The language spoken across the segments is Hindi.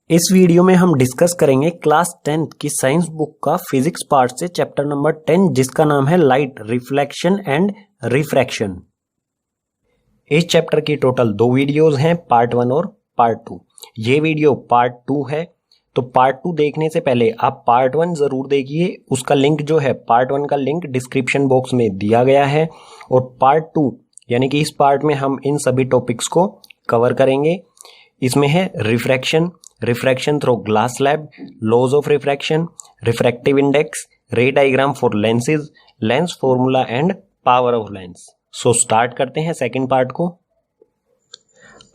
इस वीडियो में हम डिस्कस करेंगे क्लास 10th की साइंस बुक का फिजिक्स पार्ट से चैप्टर नंबर 10 जिसका नाम है लाइट रिफ्लेक्शन एंड रिफ्रैक्शन। इस चैप्टर की टोटल 2 वीडियोस हैं, पार्ट 1 और पार्ट 2। ये वीडियो पार्ट 2 है, तो पार्ट 2 देखने से पहले आप पार्ट 1 जरूर देखिए। उसका लिंक जो है, पार्ट 1 का लिंक डिस्क्रिप्शन बॉक्स में दिया गया है। और पार्ट 2 यानी कि इस पार्ट में हम इन सभी टॉपिक्स को कवर करेंगे। इसमें है refraction, refraction through glass slab, laws of refraction, refractive index, ray diagram for lenses, lens formula and power of lens. So start करते हैं सेकंड पार्ट को।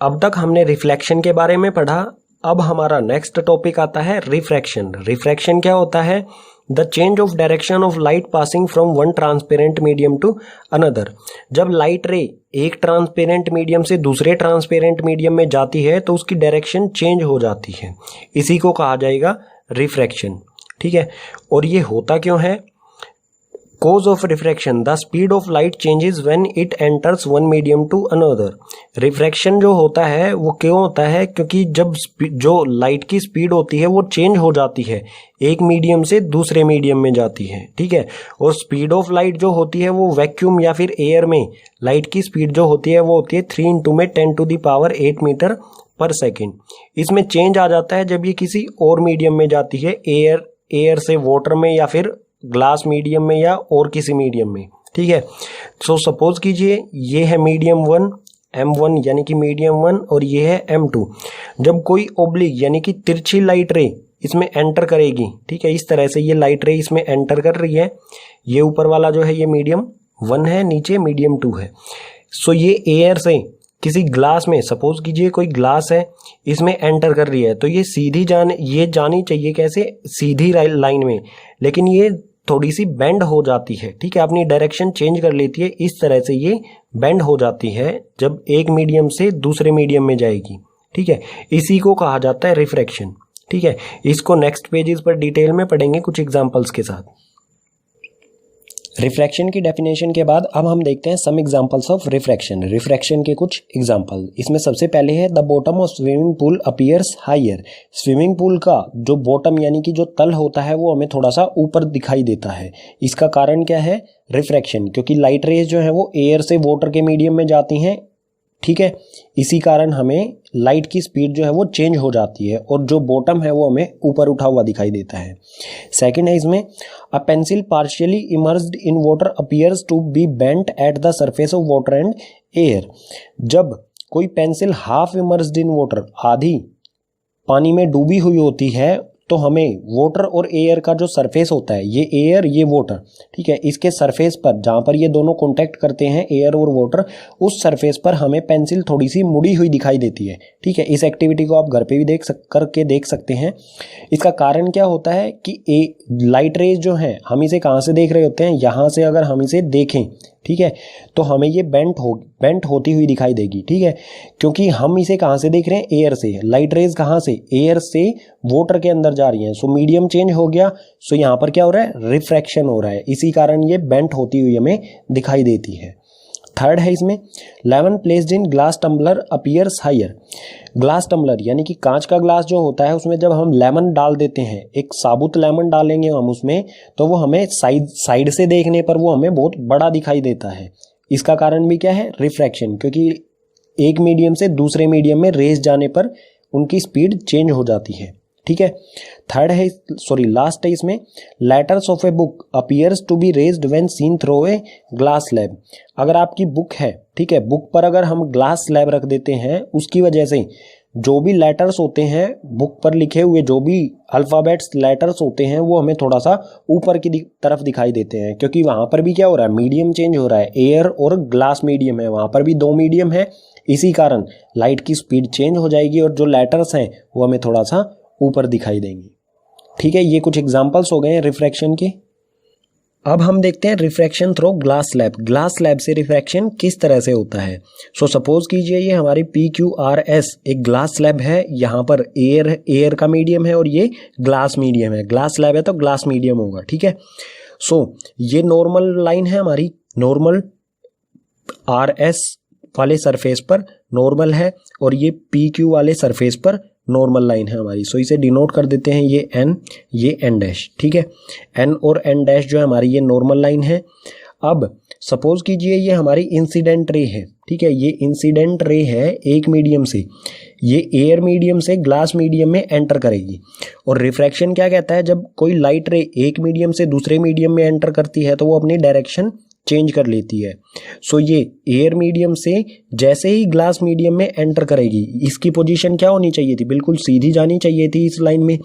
अब तक हमने रिफ्लेक्शन के बारे में पढ़ा, अब हमारा नेक्स्ट टॉपिक आता है रिफ्रैक्शन। रिफ्रैक्शन क्या होता है? The change of direction of light passing from one transparent medium to another. जब लाइट रे एक ट्रांसपेरेंट मीडियम से दूसरे ट्रांसपेरेंट मीडियम में जाती है तो उसकी डायरेक्शन चेंज हो जाती है, इसी को कहा जाएगा रिफ्रैक्शन। ठीक है, और ये होता क्यों है? Cause of refraction, the speed of light changes when it enters one medium to another। Refraction जो होता है वो क्यों होता है? क्योंकि जब जो लाइट की स्पीड होती है वो चेंज हो जाती है, एक मीडियम से दूसरे मीडियम में जाती है। ठीक है, और स्पीड ऑफ लाइट जो होती है वो वैक्यूम या फिर एयर में लाइट की स्पीड जो होती है वो होती है 3 इंटू में 10⁸ मीटर पर सेकेंड। इसमें चेंज आ जाता है जब ये किसी और मीडियम में जाती है, एयर से वाटर में या फिर ग्लास मीडियम में या और किसी मीडियम में। ठीक है, सो सपोज कीजिए ये है मीडियम 1 M1 यानी कि मीडियम 1 और ये है M2। जब कोई ओब्लिक यानी कि तिरछी लाइट रे इसमें एंटर करेगी, ठीक है, इस तरह से ये लाइट रे इसमें एंटर कर रही है, ये ऊपर वाला जो है ये मीडियम 1 है, नीचे मीडियम 2 है। सो ये एयर से किसी ग्लास में, सपोज कीजिए कोई ग्लास है, इसमें एंटर कर रही है, तो ये ये जानी चाहिए कैसे? सीधी लाइन में, लेकिन ये थोड़ी सी बेंड हो जाती है। ठीक है, अपनी डायरेक्शन चेंज कर लेती है, इस तरह से ये बेंड हो जाती है जब एक मीडियम से दूसरे मीडियम में जाएगी। ठीक है, इसी को कहा जाता है रिफ्रैक्शन। ठीक है, इसको नेक्स्ट पेजेस पर डिटेल में पढ़ेंगे कुछ एग्जांपल्स के साथ। रिफ्रैक्शन की डेफिनेशन के बाद अब हम देखते हैं some examples of refraction. Refraction के कुछ एग्जांपल, इसमें सबसे पहले है the bottom of swimming pool appears higher. Swimming pool का जो बॉटम यानी कि जो तल होता है वो हमें थोड़ा सा ऊपर दिखाई देता है। इसका कारण क्या है? रिफ्रैक्शन, क्योंकि लाइट रेज जो है वो एयर से वाटर के मीडियम में जाती हैं। ठीक है, इसी कारण हमें लाइट की स्पीड जो है वो चेंज हो जाती है और जो बॉटम है वो हमें ऊपर उठा हुआ दिखाई देता है। सेकंड है इसमें a pencil partially immersed in water appears to be bent at the surface of water and air. जब कोई pencil half immersed in water, आधी पानी में डूबी हुई होती है, तो हमें वाटर और एयर का जो सरफेस होता है, ये एयर ये वाटर, ठीक है, इसके सरफेस पर जहाँ पर ये दोनों कांटेक्ट करते हैं एयर और वाटर, उस सरफेस पर हमें पेंसिल थोड़ी सी मुड़ी हुई दिखाई देती है। ठीक है, इस एक्टिविटी को आप घर पे भी करके देख सकते हैं। इसका कारण क्या होता है कि लाइट रेज जो है हम इसे कहाँ से देख रहे होते हैं? यहाँ से अगर हम इसे देखें, ठीक है, तो हमें ये बेंट होती हुई दिखाई देगी। ठीक है, क्योंकि हम इसे कहाँ से देख रहे हैं? एयर से। लाइट रेज कहाँ से? एयर से वाटर के अंदर जा रही हैं, सो मीडियम चेंज हो गया, सो यहाँ पर क्या हो रहा है? रिफ्रैक्शन हो रहा है, इसी कारण ये बेंट होती हुई हमें दिखाई देती है। थर्ड है इसमें lemon placed in glass tumbler appears higher. Glass tumbler यानी कि कांच का ग्लास जो होता है उसमें जब हम लेमन डाल देते हैं, एक साबुत लेमन डालेंगे हम उसमें, तो वो हमें साइड से देखने पर वो हमें बहुत बड़ा दिखाई देता है। इसका कारण भी क्या है? रिफ्रैक्शन, क्योंकि एक मीडियम से दूसरे मीडियम में रेज जाने पर उनकी स्पीड चेंज हो जाती है। ठीक है, लास्ट है इसमें letters of a book appears to be raised when seen through a glass slab. अगर आपकी बुक है, ठीक है, बुक पर अगर हम ग्लास स्लैब रख देते हैं, उसकी वजह से जो भी लेटर्स होते हैं बुक पर लिखे हुए, जो भी अल्फ़ाबेट्स लेटर्स होते हैं, वो हमें थोड़ा सा ऊपर की तरफ दिखाई देते हैं, क्योंकि वहाँ पर भी क्या हो रहा है? मीडियम चेंज हो रहा है, एयर और ग्लास मीडियम है, वहाँ पर भी 2 मीडियम है, इसी कारण लाइट की स्पीड चेंज हो जाएगी और जो लेटर्स हैं वो हमें थोड़ा सा ऊपर दिखाई देंगी। ठीक है, ये कुछ एग्जांपल्स हो गए हैं रिफ्रैक्शन के। अब हम देखते हैं refraction through glass slab. Glass slab से रिफ्रैक्शन किस तरह से होता है। सो सपोज कीजिए ये हमारी PQRS एक ग्लास स्लैब है, यहाँ पर एयर का मीडियम है और ये ग्लास मीडियम है। ग्लास स्लैब है तो ग्लास मीडियम होगा, ठीक है। सो ये नॉर्मल लाइन है हमारी, नॉर्मल RS वाले सरफेस पर नॉर्मल है और ये PQ वाले सरफेस पर नॉर्मल लाइन है हमारी। सो इसे डिनोट कर देते हैं ये N, ये N डैश, ठीक है। N और N डैश जो है हमारी ये नॉर्मल लाइन है। अब सपोज कीजिए ये हमारी इंसिडेंट रे है, ठीक है। ये इंसिडेंट रे है एक मीडियम से, ये एयर मीडियम से ग्लास मीडियम में एंटर करेगी। और रिफ्रैक्शन क्या कहता है, जब कोई लाइट रे एक मीडियम से दूसरे मीडियम में एंटर करती है तो वो अपनी डायरेक्शन चेंज कर लेती है। सो ये एयर मीडियम से जैसे ही ग्लास मीडियम में एंटर करेगी, इसकी पोजीशन क्या होनी चाहिए थी, बिल्कुल सीधी जानी चाहिए थी इस लाइन में।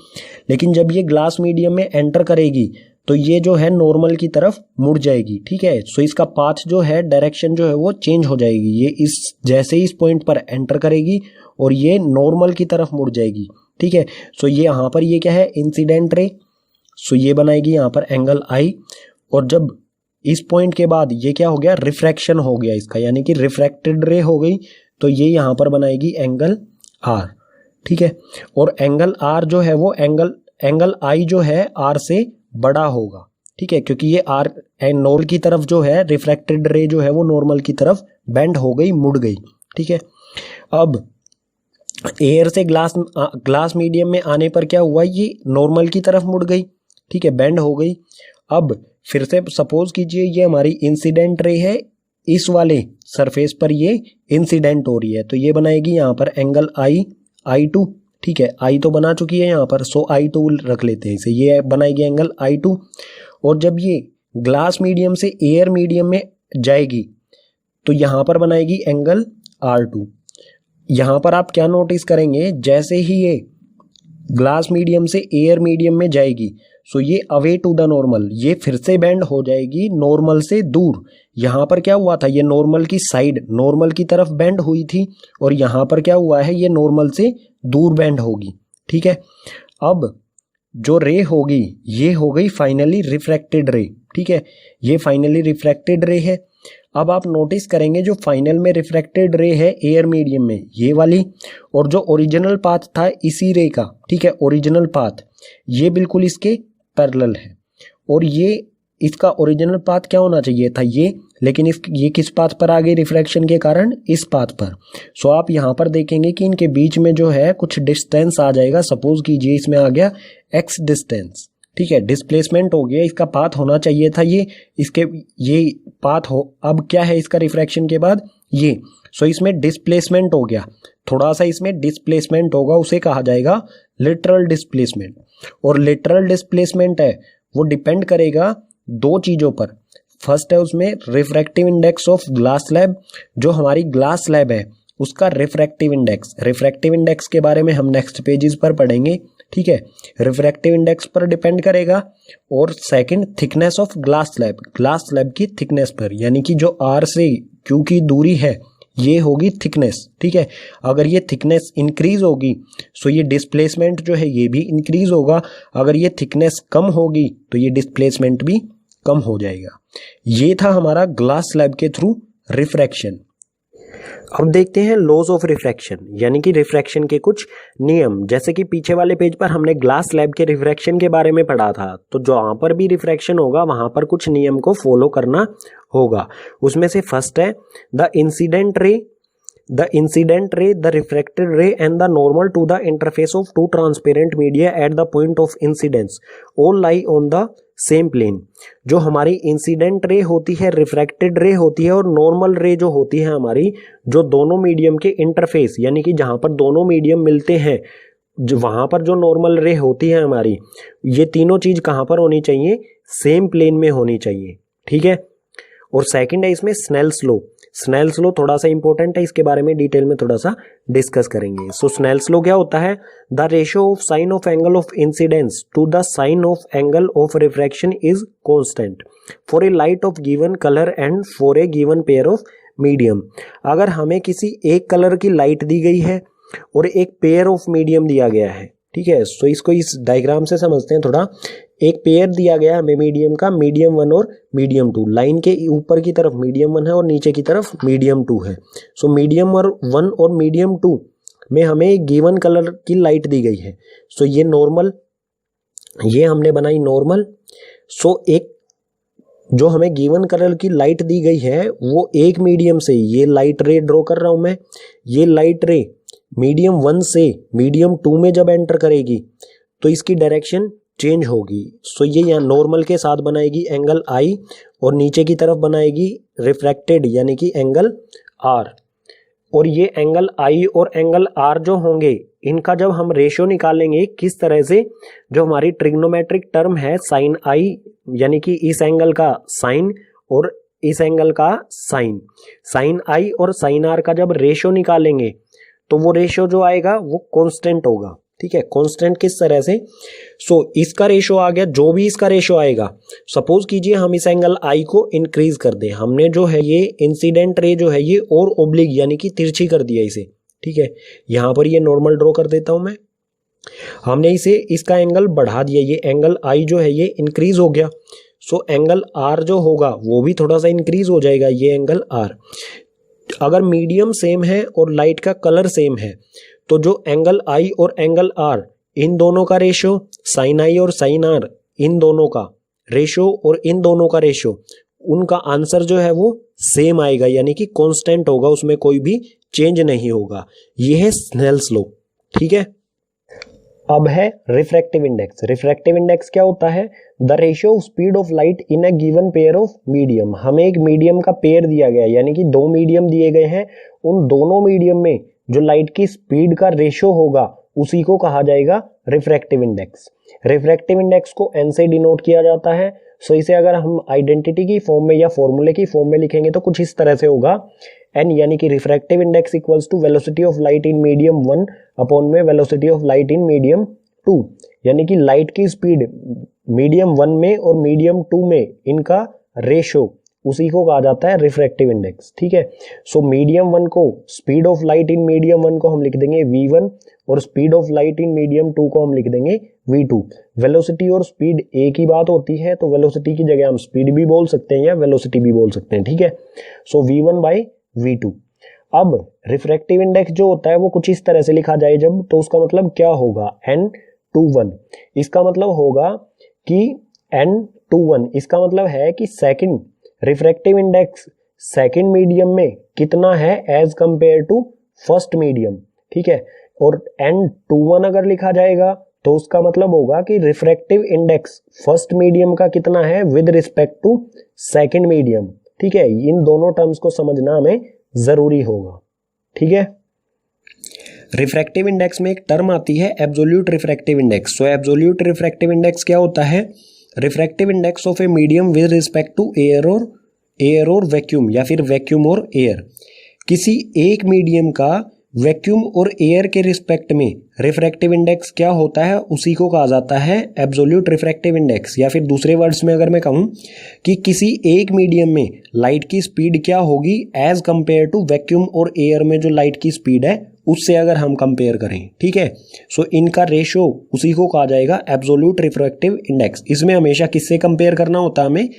लेकिन जब ये ग्लास मीडियम में एंटर करेगी तो ये जो है नॉर्मल की तरफ मुड़ जाएगी, ठीक है। सो इसका पाथ जो है, डायरेक्शन जो है वो चेंज हो जाएगी। ये इस जैसे ही इस पॉइंट पर एंटर करेगी और ये नॉर्मल की तरफ मुड़ जाएगी, ठीक है। सो ये यहाँ पर ये क्या है, इंसिडेंट रे। सो ये बनाएगी यहाँ पर एंगल I। और जब इस पॉइंट के बाद ये क्या हो गया, रिफ्रैक्शन हो गया इसका, यानी कि रिफ्रैक्टेड रे हो गई, तो ये यहाँ पर बनाएगी एंगल R, ठीक है। और एंगल R जो है वो एंगल I जो है R से बड़ा होगा, ठीक है, क्योंकि ये R नॉर्मल की तरफ जो है, रिफ्रैक्टेड रे जो है वो नॉर्मल की तरफ बेंड हो गई, मुड़ गई, ठीक है। अब एयर से ग्लास मीडियम में आने पर क्या हुआ, ये नॉर्मल की तरफ मुड़ गई, ठीक है, बेंड हो गई। अब फिर से सपोज कीजिए ये हमारी इंसिडेंट रे है, इस वाले सरफेस पर ये इंसिडेंट हो रही है, तो ये बनाएगी यहाँ पर एंगल I2, ठीक है। I तो बना चुकी है यहाँ पर, सो I2 रख लेते हैं इसे, ये बनाएगी एंगल I2। और जब ये ग्लास मीडियम से एयर मीडियम में जाएगी तो यहाँ पर बनाएगी एंगल R2। यहाँ पर आप क्या नोटिस करेंगे, जैसे ही ये ग्लास मीडियम से एयर मीडियम में जाएगी, सो ये अवे टू द नॉर्मल, ये फिर से बेंड हो जाएगी नॉर्मल से दूर। यहाँ पर क्या हुआ था, ये नॉर्मल की साइड, नॉर्मल की तरफ बेंड हुई थी, और यहाँ पर क्या हुआ है, ये नॉर्मल से दूर बेंड होगी, ठीक है। अब जो रे होगी ये हो गई फाइनली रिफ्रैक्टेड रे, ठीक है, ये फाइनली रिफ्रैक्टेड रे है। अब आप नोटिस करेंगे जो फाइनल में रिफ्रैक्टेड रे है एयर मीडियम में, ये वाली, और जो ओरिजिनल पाथ था इसी रे का, ठीक है, ओरिजिनल पाथ ये बिल्कुल इसके पैरेलल है। और ये इसका ओरिजिनल पाथ क्या होना चाहिए था, ये, लेकिन ये किस पाथ पर आ गई रिफ्रैक्शन के कारण, इस पाथ पर। सो आप यहाँ पर देखेंगे कि इनके बीच में जो है कुछ डिस्टेंस आ जाएगा। सपोज कीजिए इसमें आ गया x डिस्टेंस, ठीक है, डिस्प्लेसमेंट हो गया, इसका पाथ होना चाहिए था ये पाथ हो। अब क्या है इसका रिफ्रैक्शन के बाद ये, सो इसमें डिस्प्लेसमेंट हो गया, थोड़ा सा इसमें डिस्प्लेसमेंट होगा, उसे कहा जाएगा लिटरल डिस्प्लेसमेंट। और लिटरल डिस्प्लेसमेंट है वो डिपेंड करेगा दो चीजों पर। फर्स्ट है उसमें refractive index of glass slab, जो हमारी ग्लास स्लैब है उसका रिफ्रैक्टिव इंडेक्स के बारे में हम नेक्स्ट पेजेस पर पढ़ेंगे, ठीक है, रिफ्रैक्टिव इंडेक्स पर डिपेंड करेगा। और second thickness of glass slab की थिकनेस पर, यानी कि जो R से Q की दूरी है ये होगी थिकनेस, ठीक है। अगर ये थिकनेस इंक्रीज होगी सो ये डिस्प्लेसमेंट जो है ये भी इंक्रीज होगा, अगर ये थिकनेस कम होगी तो ये डिस्प्लेसमेंट भी कम हो जाएगा। ये था हमारा ग्लास स्लैब के थ्रू रिफ्रैक्शन। अब देखते हैं लॉज ऑफ रिफ्रैक्शन, यानी कि रिफ्रैक्शन के कुछ नियम। जैसे कि पीछे वाले पेज पर हमने ग्लास स्लैब के रिफ्रैक्शन के बारे में पढ़ा था, तो जहाँ पर भी रिफ्रैक्शन होगा वहाँ पर कुछ नियम को फॉलो करना होगा। उसमें से फर्स्ट है the incident ray, the refracted ray and the normal to the interface of two transparent media at the point of incidence all lie on the same plane। जो हमारी इंसिडेंट रे होती है, रिफ्रैक्टेड रे होती है, और नॉर्मल रे जो होती है हमारी, जो दोनों मीडियम के इंटरफेस, यानी कि जहाँ पर दोनों मीडियम मिलते हैं, जो वहाँ पर जो नॉर्मल रे होती है हमारी, ये तीनों चीज कहाँ पर होनी चाहिए, सेम प्लेन में होनी चाहिए, ठीक है। और सेकंड है इसमें स्नेल्स लो थोड़ा सा इंपॉर्टेंट है, इसके बारे में डिटेल में थोड़ा सा डिस्कस करेंगे। सो स्नेल्स लो क्या होता है, the ratio of sine of angle of incidence to the sine of angle of refraction is constant for a light of given colour and for a given pair of medium. अगर हमें किसी एक कलर की लाइट दी गई है और एक पेयर ऑफ मीडियम दिया गया है, ठीक है, सो इसको इस डायग्राम से समझते हैं थोड़ा। एक पेयर दिया गया हमें मीडियम का, मीडियम 1 और मीडियम 2। लाइन के ऊपर की तरफ मीडियम 1 है और नीचे की तरफ मीडियम 2 है। सो मीडियम 1 और मीडियम 2 में हमें गिवन कलर की लाइट दी गई है। सो ये नॉर्मल, ये हमने बनाई नॉर्मल। सो एक जो हमें गिवन कलर की लाइट दी गई है वो एक मीडियम से, ये लाइट रे ड्रॉ कर रहा हूं मैं, ये लाइट रे मीडियम 1 से मीडियम 2 में जब एंटर करेगी तो इसकी डायरेक्शन चेंज होगी। सो ये यहाँ नॉर्मल के साथ बनाएगी एंगल आई और नीचे की तरफ बनाएगी रिफ्रैक्टेड यानी कि एंगल आर। और ये एंगल आई और एंगल आर जो होंगे इनका जब हम रेशियो निकालेंगे किस तरह से, जो हमारी ट्रिग्नोमेट्रिक टर्म है साइन आई यानी कि इस एंगल का साइन और इस एंगल का साइन, साइन आई और साइन आर का जब रेशियो निकालेंगे तो वो रेशियो जो आएगा वो कांस्टेंट होगा। ठीक है, कांस्टेंट किस तरह से, सो इसका रेशियो आ गया, जो भी इसका रेशियो आएगा, सपोज कीजिए हम इस एंगल आई को इंक्रीज कर दें, हमने जो है ये इंसिडेंट रे जो है ये और ओब्लिक यानी कि तिरछी कर दिया इसे। ठीक है, यहां पर ये नॉर्मल ड्रॉ कर देता हूं मैं, हमने इसे इसका एंगल बढ़ा दिया, ये एंगल आई जो है ये इंक्रीज हो गया। सो एंगल आर जो होगा वो भी थोड़ा सा इंक्रीज हो जाएगा, ये एंगल आर। अगर मीडियम सेम है और लाइट का कलर सेम है तो जो एंगल आई और एंगल आर इन दोनों का रेशियो, साइन आई और साइन आर इन दोनों का रेशियो और इन दोनों का रेशियो, उनका आंसर जो है वो सेम आएगा यानी कि कांस्टेंट होगा, उसमें कोई भी चेंज नहीं होगा। ये है स्नेल्स लॉ। ठीक है, अब है रिफ्रैक्टिव इंडेक्स। रिफ्रैक्टिव इंडेक्स क्या होता है, the ratio of speed of light in a given pair of medium. हमें एक मीडियम का पेयर दिया गया है यानी कि दो मीडियम दिए गए हैं, उन दोनों मीडियम में जो लाइट की स्पीड का रेशियो होगा उसी को कहा जाएगा रिफ्रैक्टिव इंडेक्स। रिफ्रैक्टिव इंडेक्स को n से डिनोट किया जाता है। सो इसे अगर हम आइडेंटिटी की फॉर्म में या फॉर्मूले की फॉर्म में लिखेंगे तो कुछ इस तरह से होगा, n यानी कि refractive index equals to velocity of light in medium 1 upon में velocity of light in medium 2, यानी कि लाइट की स्पीड मीडियम 1 में और मीडियम 2 में इनका रेशियो, उसी को कहा जाता है रिफ्रैक्टिव इंडेक्स। ठीक है, सो मीडियम 1 को, speed of light in medium 1 को हम लिख देंगे v1 और speed of light in medium 2 को हम लिख देंगे v2। वेलोसिटी और स्पीड एक ही बात होती है तो वेलोसिटी की जगह हम स्पीड भी बोल सकते हैं या वेलोसिटी भी बोल सकते हैं। ठीक है, सो v1 बाई v2। अब रिफ्रैक्टिव इंडेक्स जो होता है वो कुछ इस तरह से लिखा जाए जब, तो उसका मतलब क्या होगा, n/1। इसका मतलब होगा कि n/1, इसका मतलब है कि second refractive index second medium में कितना है as compare to first medium. ठीक है, और n/1 अगर लिखा जाएगा तो उसका मतलब होगा कि रिफ्रैक्टिव इंडेक्स फर्स्ट मीडियम का कितना है with respect to second medium. ठीक है, इन दोनों टर्म्स को समझना हमें जरूरी होगा। ठीक है, रिफ्रैक्टिव इंडेक्स में एक टर्म आती है absolute refractive index. So absolute refractive index क्या होता है, refractive index of a medium with respect to air और वैक्यूम या फिर वैक्यूम और एयर। किसी एक मीडियम का वैक्यूम और एयर के रिस्पेक्ट में रिफ्रैक्टिव इंडेक्स क्या होता है, उसी को कहा जाता है एब्सोल्यूट रिफ्रैक्टिव इंडेक्स। या फिर दूसरे वर्ड्स में अगर मैं कहूं कि किसी एक मीडियम में लाइट की स्पीड क्या होगी एज कंपेयर टू वैक्यूम और एयर में जो लाइट की स्पीड है उससे अगर हम कंपेयर करें। ठीक है, सो इनका रेशियो उसी को कहा जाएगा एब्सोल्यूट रिफ्रैक्टिव इंडेक्स। इसमें हमेशा किससे कंपेयर करना होता है, हमें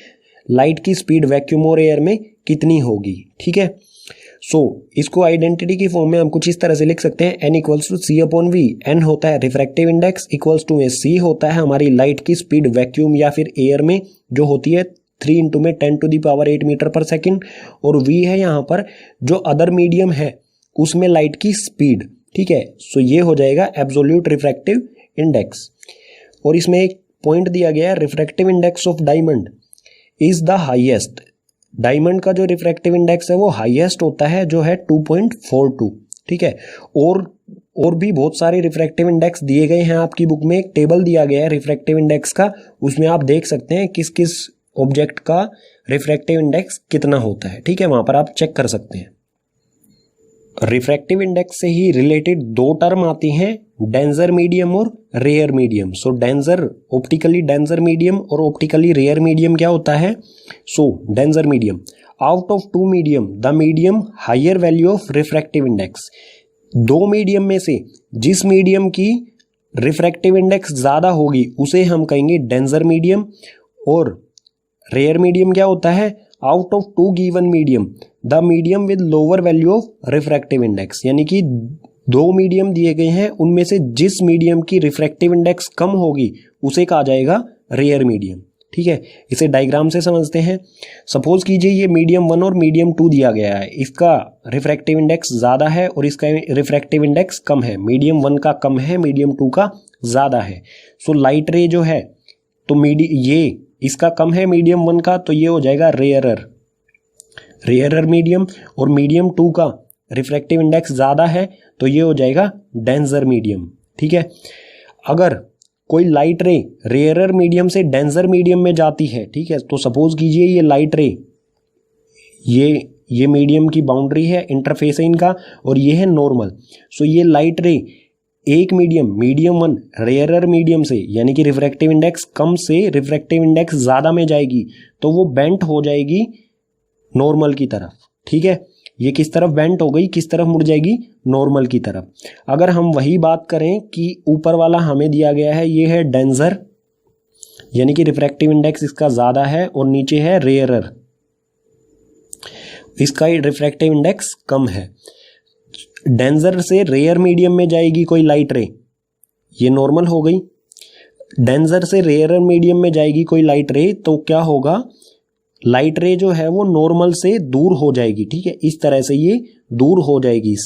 लाइट की स्पीड वैक्यूम और एयर में कितनी होगी। ठीक है, सो इसको आइडेंटिटी की फॉर्म में हम कुछ इस तरह से लिख सकते हैं, n equals to c upon v. n होता है रिफ्रैक्टिव इंडेक्स, इक्वल्स टू में c होता है हमारी लाइट की स्पीड वैक्यूम या फिर एयर में जो होती है 3 इंटू में 10⁸ मीटर पर सेकेंड, और v है यहाँ पर जो अदर मीडियम है उसमें लाइट की स्पीड। ठीक है, सो ये हो जाएगा एब्सोल्यूट रिफ्रैक्टिव इंडेक्स। और इसमें एक पॉइंट दिया गया है, refractive index of diamond is the highest. Diamond का जो रिफ्रैक्टिव इंडेक्स है वो हाईएस्ट होता है जो है 2.42। ठीक है, और भी बहुत सारे रिफ्रैक्टिव इंडेक्स दिए गए हैं आपकी बुक में, एक टेबल दिया गया है रिफ्रैक्टिव इंडेक्स का, उसमें आप देख सकते हैं किस किस ऑब्जेक्ट का रिफ्रैक्टिव इंडेक्स कितना होता है। ठीक है, वहां पर आप चेक कर सकते हैं। रिफ्रैक्टिव इंडेक्स से ही रिलेटेड दो टर्म आती हैं, डेंजर मीडियम और rare medium. So denser, optically denser medium और ऑप्टिकली रेयर मीडियम क्या होता है, so denser medium, out of two medium the medium higher value of refractive index. दो मीडियम में से जिस मीडियम की रिफ्रैक्टिव इंडेक्स ज़्यादा होगी उसे हम कहेंगे डेंजर मीडियम, और रेयर मीडियम क्या होता है, out of two given medium the medium with lower value of refractive index, यानी कि दो मीडियम दिए गए हैं, उनमें से जिस मीडियम की रिफ्रैक्टिव इंडेक्स कम होगी उसे कहा जाएगा रेयर मीडियम। ठीक है, इसे डायग्राम से समझते हैं। सपोज कीजिए ये मीडियम 1 और मीडियम 2 दिया गया है, इसका रिफ्रैक्टिव इंडेक्स ज़्यादा है और इसका रिफ्रैक्टिव इंडेक्स कम है। मीडियम 1 का कम है, मीडियम 2 का ज़्यादा है। सो लाइट रे जो है तो ये इसका कम है मीडियम 1 का, तो ये हो जाएगा रेयरर मीडियम, और मीडियम 2 का रिफ्रैक्टिव इंडेक्स ज़्यादा है तो ये हो जाएगा डेंजर मीडियम। ठीक है, अगर कोई लाइट रे रेयरर मीडियम से डेंजर मीडियम में जाती है, ठीक है, तो सपोज कीजिए ये लाइट रे ये मीडियम की बाउंड्री है, इंटरफेस है इनका, और ये है नॉर्मल। सो ये लाइट रे एक मीडियम 1 रेयरर मीडियम से, यानी कि रिफ्रैक्टिव इंडेक्स कम से रिफ्रैक्टिव इंडेक्स ज़्यादा में जाएगी तो वो बेंट हो जाएगी नॉर्मल की तरफ। ठीक है, ये किस तरफ बेंट हो गई, किस तरफ मुड़ जाएगी, नॉर्मल की तरफ। अगर हम वही बात करें कि ऊपर वाला हमें दिया गया है ये है डेंजर, यानी कि रिफ्रैक्टिव इंडेक्स इसका ज़्यादा है, और नीचे है रेयरर, इसका रिफ्रैक्टिव इंडेक्स कम है। डेंजर से रेयर मीडियम में जाएगी कोई लाइट रे, ये नॉर्मल हो गई। डेंजर से रेयर मीडियम में जाएगी कोई लाइट रे तो क्या होगा, लाइट रे जो है वो नॉर्मल से दूर हो जाएगी। ठीक है, इस तरह से ये दूर हो जाएगी।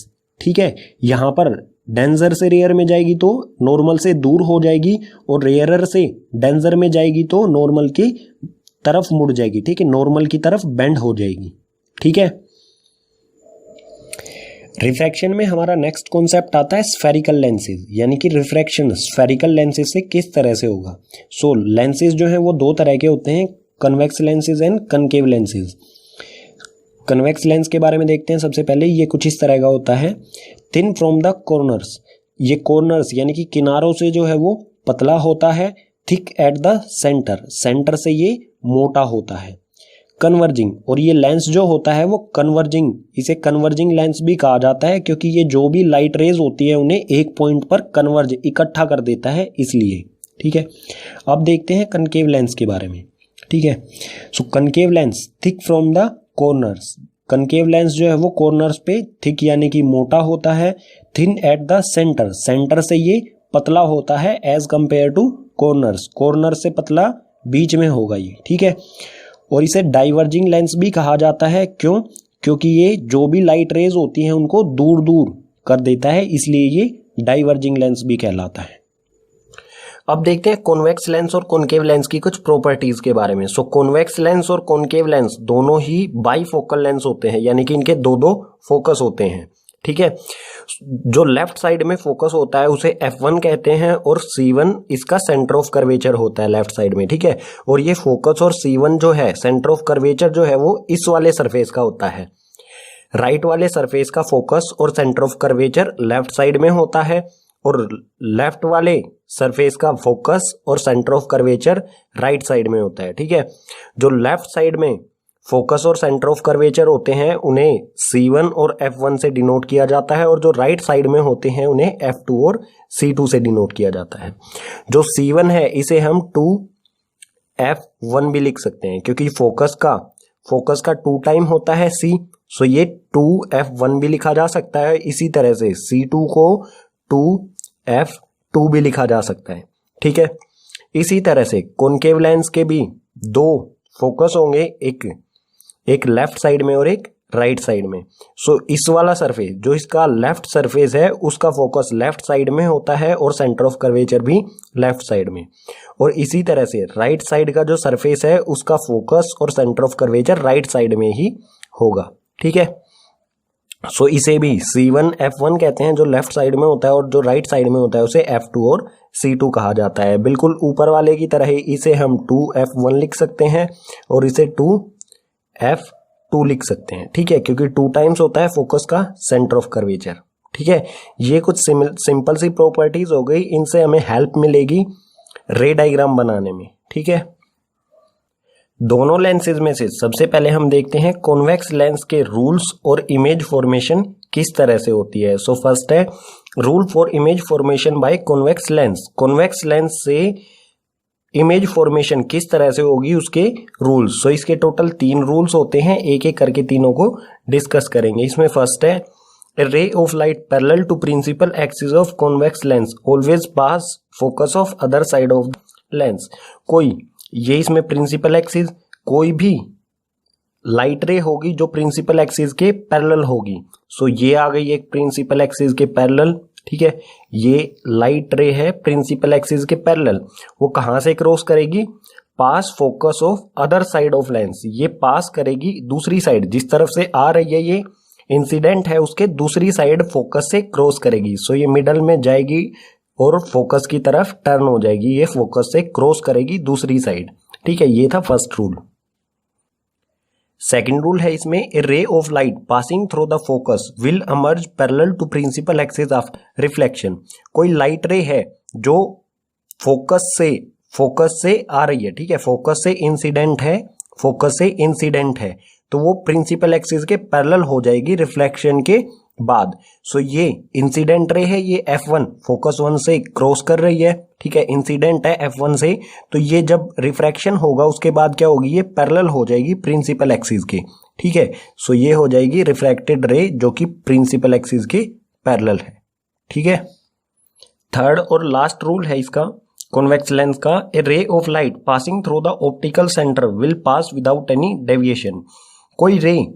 ठीक है, यहाँ पर डेंजर से रेयर में जाएगी तो नॉर्मल से दूर हो जाएगी, और रेयरर से डेंजर में जाएगी तो नॉर्मल की तरफ मुड़ जाएगी। ठीक है, नॉर्मल की तरफ बेंड हो जाएगी। ठीक है, रिफ्रैक्शन में हमारा नेक्स्ट कॉन्सेप्ट आता है स्फेरिकल लेंसेज, यानी कि रिफ्रैक्शन स्फेरिकल लेंसेज से किस तरह से होगा। सो लेंसेज जो है वो दो तरह के होते हैं, convex lenses and concave lenses. Convex lens के बारे में देखते हैं। सबसे पहले ये कुछ इस तरह का होता है, थिन फ्रॉम द कॉर्नर्स, ये कॉर्नर्स यानी कि किनारों से जो है वो पतला होता है, thick eight the centre, centre से ये मोटा होता है। कन्वर्जिंग, और ये लेंस जो होता है वो कन्वर्जिंग, इसे कन्वर्जिंग लेंस भी कहा जाता है क्योंकि ये जो भी लाइट रेज होती है उन्हें एक पॉइंट पर कन्वर्ज इकट्ठा कर देता है, इसलिए। ठीक है, अब देखते हैं कनकेव लेंस के बारे में। ठीक है, so concave lens thick from the corners, concave lens जो है वो कॉर्नर्स पे थिक यानी कि मोटा होता है, thin at the centre, centre से ये पतला होता है as compare to corners, corner से पतला बीच में होगा ये। ठीक है, और इसे डाइवर्जिंग लेंस भी कहा जाता है। क्यों? क्योंकि ये जो भी लाइट रेज होती हैं उनको दूर दूर कर देता है, इसलिए ये डाइवर्जिंग लेंस भी कहलाता है। अब देखते हैं कॉन्वेक्स लेंस और कॉनकेव लेंस की कुछ प्रॉपर्टीज के बारे में। सो कॉन्वेक्स लेंस और कॉनकेव लेंस दोनों ही बाईफोकल लेंस होते हैं, यानी कि इनके दो दो फोकस होते हैं। ठीक है, जो लेफ्ट साइड में फोकस होता है उसे F1 कहते हैं, और C1 इसका सेंटर ऑफ कर्वेचर होता है लेफ्ट साइड में। ठीक है, और ये फोकस और C1 जो है सेंटर ऑफ कर्वेचर जो है वो इस वाले सरफेस का होता है। राइट वाले सरफेस का फोकस और centre of curvature left side में होता है, और लेफ्ट वाले सरफेस का फोकस और centre of curvature right side में होता है। ठीक है, जो लेफ्ट साइड में फोकस और सेंटर ऑफ कर्वेचर होते हैं उन्हें C1 और F1 से डिनोट किया जाता है, और जो राइट साइड में होते हैं उन्हें F2 और C2 से डिनोट किया जाता है। जो C1 है इसे हम 2F1 भी लिख सकते हैं, क्योंकि फोकस का 2 टाइम होता है C, सो ये 2F1 भी लिखा जा सकता है। इसी तरह से C2 को 2F2 भी लिखा जा सकता है। ठीक है, इसी तरह से कॉनकेव लेंस के भी दो फोकस होंगे, एक लेफ्ट साइड में और एक राइट साइड में। सो इस वाला सरफेस जो इसका लेफ्ट सरफेस है उसका फोकस लेफ्ट साइड में होता है और सेंटर ऑफ कर्वेचर भी लेफ्ट साइड में, और इसी तरह से राइट साइड का जो सरफेस है उसका फोकस और centre of curvature right side में ही होगा। ठीक है, सो इसे भी C1 F1 कहते हैं जो लेफ्ट साइड में होता है, और जो राइट साइड में होता है उसे F2 और C2 कहा जाता है। बिल्कुल ऊपर वाले की तरह ही इसे हम 2F1 लिख सकते हैं और इसे 2F2 लिख सकते हैं। ठीक है, क्योंकि 2 टाइम्स होता है फोकस का सेंटर ऑफ कर्वेचर। ठीक है, ये कुछ सिंपल सी प्रॉपर्टीज हो गई, इनसे हमें हेल्प मिलेगी रे डायग्राम बनाने में। ठीक है, दोनों लेंसेज में से सबसे पहले हम देखते हैं कॉन्वेक्स लेंस के रूल्स और इमेज फॉर्मेशन किस तरह से होती है। सो फर्स्ट है rule for image formation by convex lens, convex lens से इमेज फॉर्मेशन किस तरह से होगी उसके रूल्स। सो इसके टोटल 3 रूल्स होते हैं, एक एक करके तीनों को डिस्कस करेंगे। इसमें फर्स्ट है, A ray of light parallel to principal axis of convex lens always pass focus of other side of lens। कोई ये इसमें प्रिंसिपल एक्सिस, कोई भी लाइट रे होगी जो प्रिंसिपल एक्सिस के पैरेलल होगी। सो ये आ गई एक प्रिंसिपल एक्सिस के पैरेलल, ठीक है। ये लाइट रे है प्रिंसिपल एक्सिस के पैरेलल, वो कहां से क्रॉस करेगी, pass focus of other side of lens. ये पास करेगी दूसरी साइड, जिस तरफ से आ रही है ये इंसिडेंट है उसके दूसरी साइड फोकस से क्रॉस करेगी। सो ये मिडल में जाएगी और फोकस की तरफ टर्न हो जाएगी, ये फोकस से क्रॉस करेगी दूसरी साइड, ठीक है। ये था फर्स्ट रूल। सेकंड रूल है इसमें, a ray of light passing through the focus will emerge parallel to principal axis of reflection. कोई लाइट रे है जो फोकस से आ रही है, ठीक है, फोकस से इंसिडेंट है, तो वो प्रिंसिपल एक्सिस के पैरेलल हो जाएगी रिफ्लेक्शन के बाद। सो ये इंसिडेंट रे है, ये F1 फोकस 1 से क्रॉस कर रही है, ठीक है, इंसिडेंट है F1 से, तो ये जब रिफ्रैक्शन होगा उसके बाद क्या होगी, ये पैरेलल हो जाएगी प्रिंसिपल एक्सिस के, ठीक है। सो ये हो जाएगी रिफ्रैक्टेड रे जो कि प्रिंसिपल एक्सिस के पैरेलल है, ठीक है। थर्ड और लास्ट रूल है इसका कॉन्वेक्स लेंस का, a ray of light passing through the optical centre will pass without any deviation. कोई रे,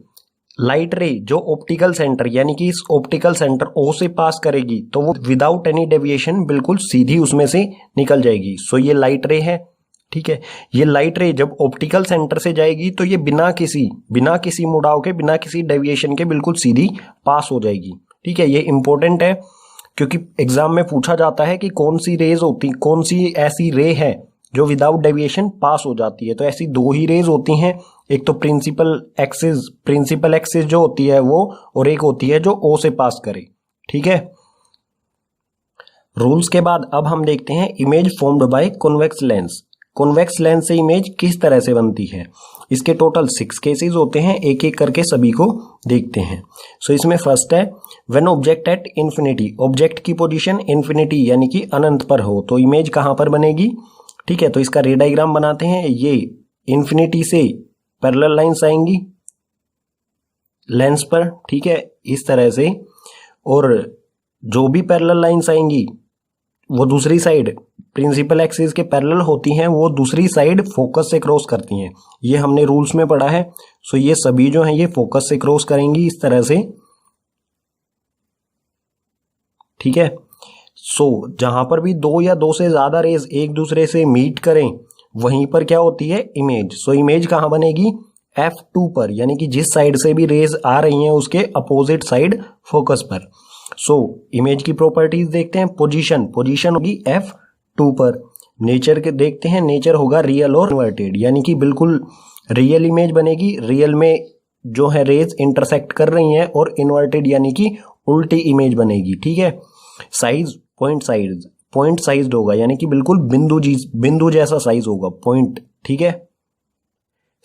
लाइट रे जो ऑप्टिकल सेंटर यानी कि इस ऑप्टिकल सेंटर O से पास करेगी तो वो विदाउट एनी डेविएशन बिल्कुल सीधी उसमें से निकल जाएगी। सो ये लाइट रे है, ठीक है। ये लाइट रे जब ऑप्टिकल सेंटर से जाएगी तो ये बिना किसी मुड़ाव के, बिना किसी डेविएशन के बिल्कुल सीधी पास हो जाएगी, ठीक है। ये इंपॉर्टेंट है क्योंकि एग्जाम में पूछा जाता है कि कौन सी ऐसी रे है जो विदाउट डेविएशन पास हो जाती है। तो ऐसी 2 ही रेज होती हैं, एक तो प्रिंसिपल एक्सिस जो होती है वो, और एक होती है जो O से पास करे, ठीक है। रूल्स के बाद अब हम देखते हैं image formed by convex lens. Convex lens से इमेज किस तरह से बनती है। इसके टोटल 6 केसेस होते हैं, एक एक करके सभी को देखते हैं। सो इसमें फर्स्ट है, when object at infinity, object की पोजीशन इंफिनिटी यानी कि अनंत पर हो तो इमेज कहां पर बनेगी, ठीक है। तो इसका रे डायग्राम बनाते हैं। ये इंफिनिटी से पैरेलल लाइंस आएंगी लेंस पर, ठीक है, इस तरह से, और जो भी पैरेलल लाइंस आएंगी वो दूसरी साइड प्रिंसिपल एक्सिस के पैरेलल होती हैं, वो दूसरी साइड फोकस से क्रॉस करती हैं। ये हमने रूल्स में पढ़ा है। सो ये सभी जो हैं ये फोकस से क्रॉस करेंगी इस तरह से, ठीक है। सो जहां पर भी 2 या 2 से ज्यादा रेज एक दूसरे से मीट करें वहीं पर क्या होती है, इमेज। सो इमेज कहां बनेगी, F2 पर, यानी कि जिस साइड से भी रेज आ रही हैं उसके अपोजिट साइड फोकस पर। सो इमेज की प्रॉपर्टीज देखते हैं। पोजीशन होगी F2 पर। नेचर के देखते हैं, नेचर होगा रियल और इन्वर्टेड, यानी कि बिल्कुल रियल इमेज बनेगी, रियल में जो है रेज इंटरसेक्ट कर रही हैं, और इन्वर्टेड यानी कि उल्टी इमेज बनेगी, ठीक है। साइज पॉइंट साइज होगा, यानी कि बिल्कुल बिंदु जैसा साइज होगा, पॉइंट, ठीक है।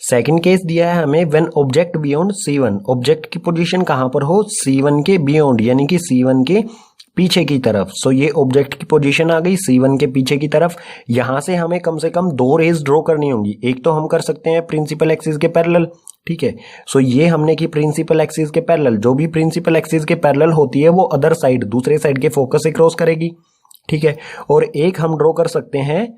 सेकंड केस दिया है हमें, when object beyond C1, object की पोजीशन कहां पर हो, C1 के बियॉन्ड यानी कि C1 के पीछे की तरफ। सो ये ऑब्जेक्ट की पोजीशन आ गई C1 के पीछे की तरफ। यहां से हमें कम से कम 2 रेज ड्रॉ करनी होंगी। एक तो हम कर सकते हैं प्रिंसिपल एक्सिस के पैरेलल, ठीक है। सो ये हमने की प्रिंसिपल एक्सिस के पैरेलल, जो भी प्रिंसिपल एक्सिस के पैरेलल होती है वो अदर साइड, दूसरे साइड के फोकस से क्रॉस करेगी, ठीक है। और एक हम ड्रॉ कर सकते हैं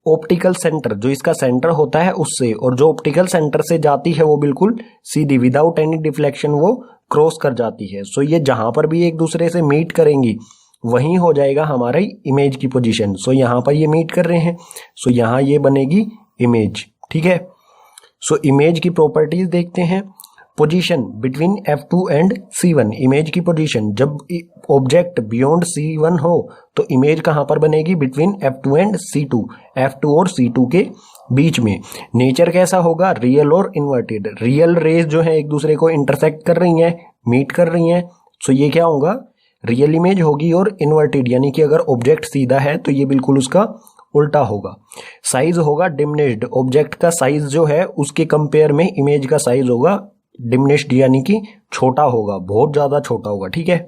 ऑप्टिकल सेंटर, जो इसका सेंटर होता है उससे, और जो ऑप्टिकल सेंटर से जाती है वो बिल्कुल सीधी विदाउट एनी डिफ्लेक्शन वो क्रॉस कर जाती है। सो ये जहां पर भी एक दूसरे से मीट करेंगी वहीं हो जाएगा हमारी इमेज की पोजीशन। सो यहां पर ये मीट कर रहे हैं, सो यहां ये बनेगी इमेज, ठीक है। सो इमेज की प्रॉपर्टीज देखते हैं। Position between F2 and C1, image की पोजीशन जब ऑब्जेक्ट बियॉन्ड C1 हो तो इमेज कहां पर बनेगी, between F2 and C2, F2 और C2 के बीच में। नेचर कैसा होगा, रियल और इन्वर्टेड, रियल रेज जो है एक दूसरे को इंटरसेक्ट कर रही हैं, मीट कर रही हैं। सो ये क्या होगा, रियल इमेज होगी, और इन्वर्टेड यानी कि अगर ऑब्जेक्ट सीधा है तो ये बिल्कुल उसका उल्टा होगा। साइज होगा डिमिनिश्ड, ऑब्जेक्ट का साइज जो है उसके कंपेयर में इमेज का साइज होगा डिमिनिश्ड यानी कि छोटा होगा, बहुत ज्यादा छोटा होगा, ठीक है।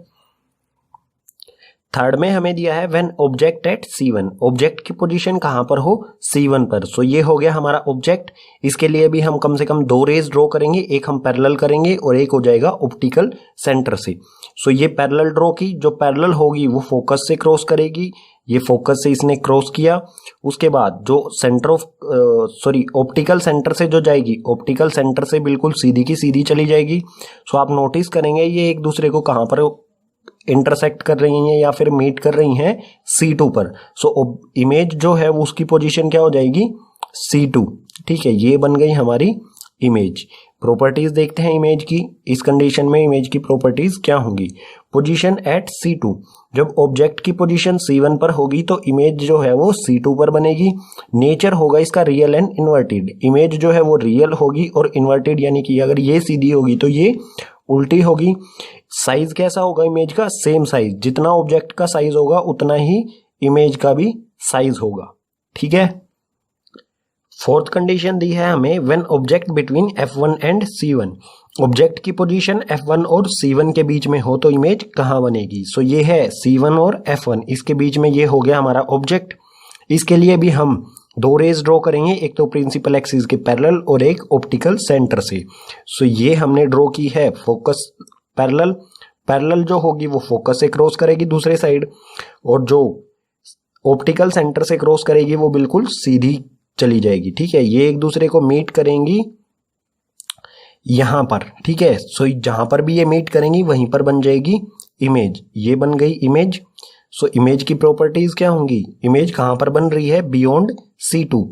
थर्ड में हमें दिया है when object at C1, object की पोजीशन कहां पर हो C1 पर। सो ये हो गया हमारा ऑब्जेक्ट। इसके लिए भी हम कम से कम 2 रेज ड्रॉ करेंगे, एक हम पैरेलल करेंगे और एक हो जाएगा ऑप्टिकल सेंटर से। सो ये पैरेलल ड्रॉ की, जो पैरेलल होगी वो फोकस से क्रॉस करेगी, ये फोकस से इसने क्रॉस किया। उसके बाद जो सेंटर ऑफ ऑप्टिकल सेंटर से जो जाएगी, ऑप्टिकल सेंटर से बिल्कुल सीधी की सीधी चली जाएगी। सो आप नोटिस करेंगे ये एक दूसरे को कहां पर इंटरसेक्ट कर रही हैं या फिर मीट कर रही हैं C2 पर। सो इमेज जो है वो उसकी पोजीशन क्या हो जाएगी C2। ठीक है, ये बन गई हमारी इमेज। प्रॉपर्टीज देखते हैं इमेज की। इस कंडीशन में इमेज की प्रॉपर्टीज क्या होंगी। पोजीशन एट C2, जब ऑब्जेक्ट की पोजीशन C1 पर होगी तो इमेज जो है वो C2 पर बनेगी। नेचर होगा इसका रियल एंड इन्वर्टेड, इमेज जो है वो रियल होगी और इन्वर्टेड यानी कि अगर ये सीधी होगी तो ये उल्टी होगी। साइज कैसा होगा इमेज का, सेम साइज, जितना ऑब्जेक्ट का साइज होगा उतना ही इमेज का भी साइज होगा। ठीक है। फोर्थ कंडीशन दी है हमें when object between F1 and C1, object की पोजीशन F1 और C1 के बीच में हो तो इमेज कहां बनेगी। सो ये है C1 और F1, इसके बीच में ये हो गया हमारा ऑब्जेक्ट। इसके लिए भी हम 2 रेज ड्रॉ करेंगे, एक तो प्रिंसिपल एक्सिस के पैरेलल और एक ऑप्टिकल सेंटर से। सो ये हमने ड्रॉ की है फोकस पैरेलल। पैरेलल जो होगी वो फोकस से क्रॉस करेगी दूसरे साइड, और जो ऑप्टिकल सेंटर से क्रॉस करेगी वो बिल्कुल सीधी चली जाएगी। ठीक है, ये एक दूसरे को मीट करेंगी यहां पर। ठीक है, सो जहां पर भी ये मीट करेंगी वहीं पर बन जाएगी इमेज। ये बन गई इमेज। सो इमेज की प्रॉपर्टीज क्या होंगी, इमेज कहां पर बन रही है बियॉन्ड C2।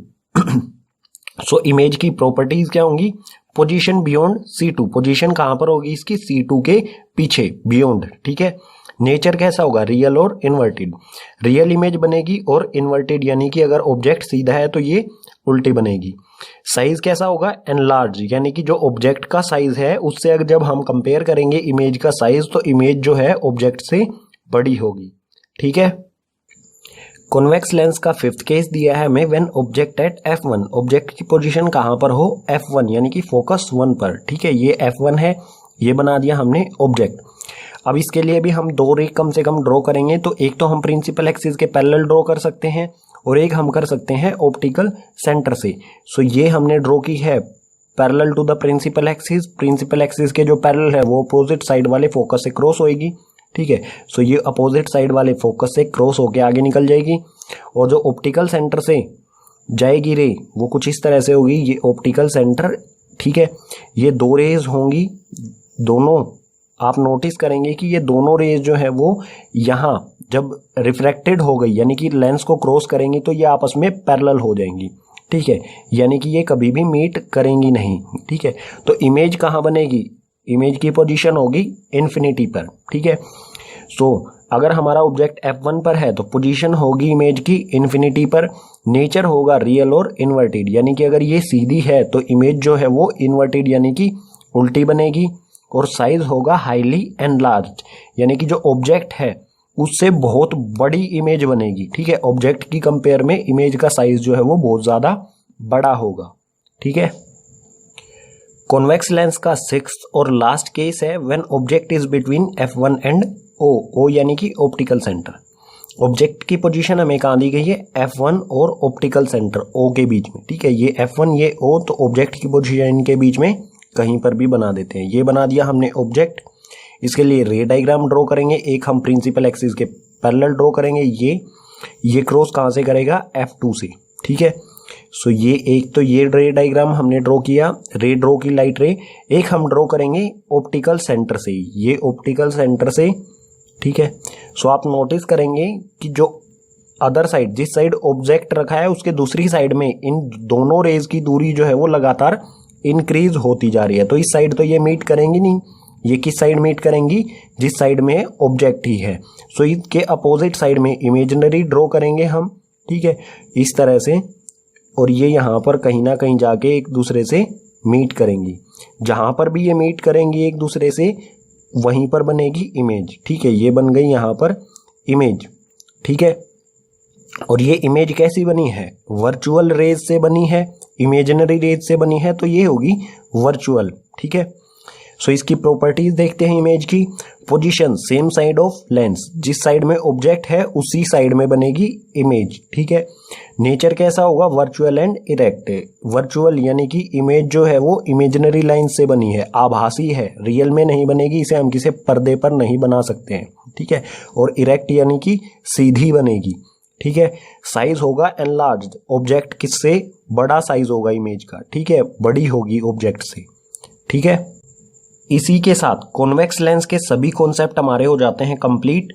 सो इमेज की प्रॉपर्टीज क्या होंगी, पोजीशन बियॉन्ड C2, पोजीशन कहां पर होगी इसकी C2 के पीछे, बियॉन्ड। ठीक है। नेचर कैसा होगा, रियल और इन्वर्टेड, रियल इमेज बनेगी और इन्वर्टेड यानी कि अगर ऑब्जेक्ट सीधा है तो ये उल्टी बनेगी। साइज कैसा होगा, एनलार्ज, यानी कि जो ऑब्जेक्ट का साइज है उससे अगर जब हम कंपेयर करेंगे इमेज का साइज तो इमेज जो है ऑब्जेक्ट से बड़ी होगी। ठीक है। कॉन्वेक्स लेंस का फिफ्थ केस दिया है हमें when object at F1, object की पोजीशन कहां पर हो F1 यानी कि फोकस 1 पर। ठीक है, ये F1 है, ये बना दिया हमने ऑब्जेक्ट। अब इसके लिए भी हम 2 रे कम से कम ड्रॉ करेंगे, तो एक तो हम प्रिंसिपल एक्सिस के पैरेलल ड्रॉ कर सकते हैं और एक हम कर सकते हैं ऑप्टिकल सेंटर से। सो ये हमने ड्रॉ की है parallel to the principal axis. Principal axis के जो पैरेलल है वो अपोजिट साइड वाले फोकस से क्रॉस होएगी। ठीक है, सो ये अपोजिट साइड वाले फोकस से क्रॉस होके आगे निकल जाएगी, और जो ऑप्टिकल सेंटर से जाएगी रे वो कुछ इस तरह से होगी, ये ऑप्टिकल सेंटर। ठीक है, ये 2 रेज होंगी, दोनों आप नोटिस करेंगे कि ये दोनों रेज जो है वो यहाँ जब रिफ्रैक्टेड हो गई यानी कि लेंस को क्रॉस करेंगी तो ये आपस में पैरेलल हो जाएंगी। ठीक है, यानी कि ये कभी भी मीट करेंगी नहीं। ठीक है, तो इमेज कहाँ बनेगी, इमेज की पोजीशन होगी इन्फिनिटी पर। ठीक है, सो अगर हमारा ऑब्जेक्ट F1 पर है तो पोजीशन होगी इमेज की इन्फिनिटी पर। नेचर होगा रियल और इन्वर्टेड, यानी कि अगर ये सीधी है तो इमेज जो है वो इन्वर्टेड यानी कि उल्टी बनेगी, और साइज होगा हाईली एनलार्ज्ड, यानी कि जो ऑब्जेक्ट है उससे बहुत बड़ी इमेज बनेगी। ठीक है, ऑब्जेक्ट की कंपेयर में इमेज का साइज जो है वो बहुत ज्यादा बड़ा होगा। ठीक है। कॉन्वेक्स लेंस का 6th और लास्ट केस है when object is between F1 and O यानी कि ऑप्टिकल सेंटर। ऑब्जेक्ट की पोजीशन हमें कहाँ दी गई है, F1 और ऑप्टिकल सेंटर O के बीच में। ठीक है, ये F1 ये O, तो ऑब्जेक्ट की पोजीशन इनके बीच में कहीं पर भी बना देते हैं। ये बना दिया हमने ऑब्जेक्ट। इसके लिए रे डायग्राम ड्रॉ करेंगे, एक हम प्रिंसिपल एक्सिस के पैरेलल ड्रॉ करेंगे। ये क्रॉस कहाँ से करेगा, F2 से। ठीक है, सो ये एक तो ये रे डायग्राम हमने ड्रॉ किया, रे ड्रॉ की लाइट रे। एक हम ड्रॉ करेंगे ऑप्टिकल सेंटर से, ये ऑप्टिकल सेंटर से। ठीक है, सो आप नोटिस करेंगे कि जो अदर साइड, जिस साइड ऑब्जेक्ट रखा है उसके दूसरी साइड में इन दोनों रेज की दूरी जो है वो लगातार इंक्रीज होती जा रही है। तो इस साइड तो ये मीट करेंगी नहीं, ये किस साइड मीट करेंगी, जिस साइड में ऑब्जेक्ट ही है। सो इसके अपोजिट साइड में इमेजिनरी ड्रॉ करेंगे हम। ठीक है, इस तरह से, और ये यहाँ पर कहीं ना कहीं जाके एक दूसरे से मीट करेंगी। जहां पर भी ये मीट करेंगी एक दूसरे से वहीं पर बनेगी इमेज। ठीक है, ये बन गई यहाँ पर इमेज। ठीक है, और ये इमेज कैसी बनी है, वर्चुअल रेज से बनी है, इमेजिनरी रेज से बनी है, तो ये होगी वर्चुअल। ठीक है, सो इसकी प्रॉपर्टीज देखते हैं इमेज की। Position same side of lens, जिस साइड में ऑब्जेक्ट है उसी साइड में बनेगी इमेज, ठीक है। नेचर कैसा होगा, वर्चुअल एंड इरेक्ट। वर्चुअल यानी कि इमेज जो है वो इमेजिनरी लाइन से बनी है, आभासी है, रियल में नहीं बनेगी, इसे हम किसी पर्दे पर नहीं बना सकते हैं, ठीक है। और इरेक्ट यानी कि सीधी बनेगी, ठीक है। साइज होगा एनलार्ज्ड, ऑब्जेक्ट किससे बड़ा साइज होगा इमेज का, ठीक है, बड़ी होगी ऑब्जेक्ट से, ठीक है। इसी के साथ कॉन्वेक्स लेंस के सभी कॉन्सेप्ट हमारे हो जाते हैं कंप्लीट।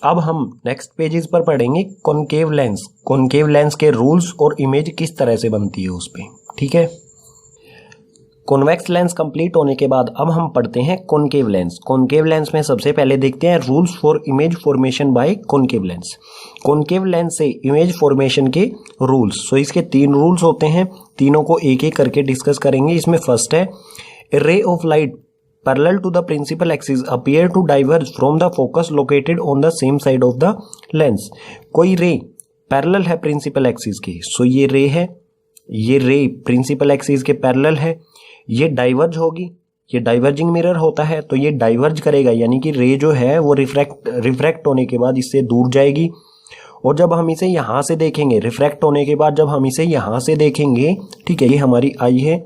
अब हम नेक्स्ट पेजेस पर पढ़ेंगे कॉनकेव लेंस। कॉनकेव लेंस के रूल्स और इमेज किस तरह से बनती है उस पे, ठीक है। कॉन्वेक्स लेंस कंप्लीट होने के बाद अब हम पढ़ते हैं कॉनकेव लेंस। कॉनकेव लेंस में सबसे पहले देखते हैं rules for image formation by concave lens. Concave lens से इमेज फॉर्मेशन के रूल्स, सो इसके 3 रूल्स होते हैं, तीनों को एक एक करके डिस्कस करेंगे। इसमें फर्स्ट है, a ray of light parallel to the principal axis appear to diverge from the focus located on the same side of the lens। कोई रे पैरेलल है प्रिंसिपल एक्सिस के, सो ये रे है, ये रे प्रिंसिपल एक्सिस के पैरेलल है, ये डाइवर्ज होगी, ये डाइवर्जिंग मिरर होता है तो ये डाइवर्ज करेगा, यानी कि रे जो है वो रिफ्रैक्ट होने के बाद इससे दूर जाएगी। और जब हम इसे यहाँ से देखेंगे, रिफ्रैक्ट होने के बाद जब हम इसे यहाँ से देखेंगे, ठीक है, ये हमारी आई है,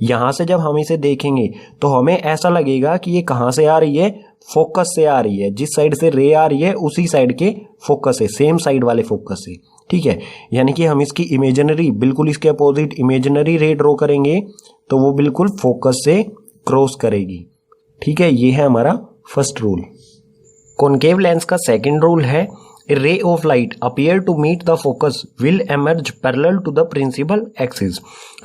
यहां से जब हम इसे देखेंगे तो हमें ऐसा लगेगा कि ये कहां से आ रही है, फोकस से आ रही है, जिस साइड से रे आ रही है उसी साइड के फोकस से, सेम साइड वाले फोकस से, ठीक है। यानी कि हम इसकी इमेजिनरी, बिल्कुल इसके अपोजिट इमेजिनरी रे ड्रॉ करेंगे तो वो बिल्कुल फोकस से क्रॉस करेगी, ठीक है। ये है हमारा फर्स्ट रूल। कॉनकेव लेंस का सेकंड रूल है, A ray of light appear to meet the focus will emerge parallel to the principal axis।